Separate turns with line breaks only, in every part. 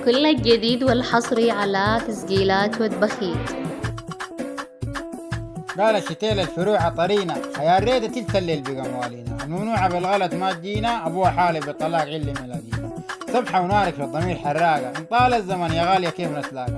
كل الجديد والحصري على تسجيلات وتبخيت.
قال الشتيل الفروع عطرينا يا ريت تلت الليل بقى موالينا الممنوعة بالغلط ما تجينا أبوها حالي بالطلاق علي ملاقينا سبحة ونارك في الضمير حراقة إن طال الزمن يا غالية كيف نتلاقى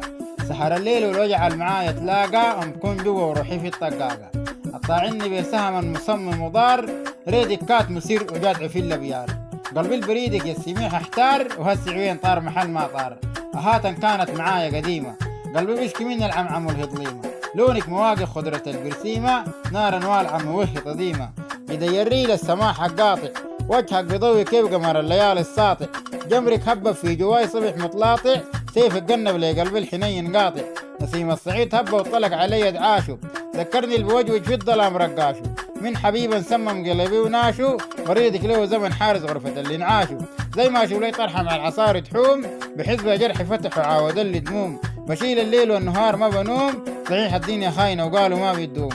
سحر الليل والوجع المعايا تلاقى أمكن جوا وروحي في الطقاقة الطاعني بسهم مصمم وضار ريدك كات مسير وجاد في البيار قلبي البريدك يا السميح احتار وهالسعوين طار محل ما طار أهاتا كانت معايا قديمة قلبي بيشكي من العمعم والهضليمة لونك مواقف خضرة البرسيمة نار والعة موهي قديمة إذا يري للسماح قاطع وجهك بضوي كيف قمر الليالي الساطع جمرك هبب في جواي صبح مطلاطع سيفك قنب لي قلبي الحنين قاطع نسيم الصعيد هبه وطلق علي دعاشو ذكرني البوجوج في الظلام رقاشو من حبيبا سمم قلبي وناشو مريدك له زمن حارس غرفة اللي نعاشو زي ما شو لي طرحة مع العصار تحوم بحزب جرح فتح وعاود اللي دموم بشيل الليل والنهار ما بنوم صحيح الدنيا خاينة وقالوا ما بيدوم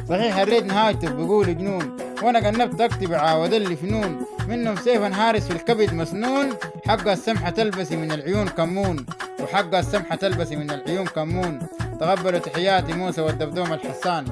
صحيح الريت نهايته بيقول جنون وانا قنبت اكتب عاود اللي فنون منهم سيف هارس في الكبد مسنون حق السمحة تلبسي من العيون كمون وحق السمحة تلبسي من العيون كمون تقبلوا تحياتي موسى والدبدوم الحساني.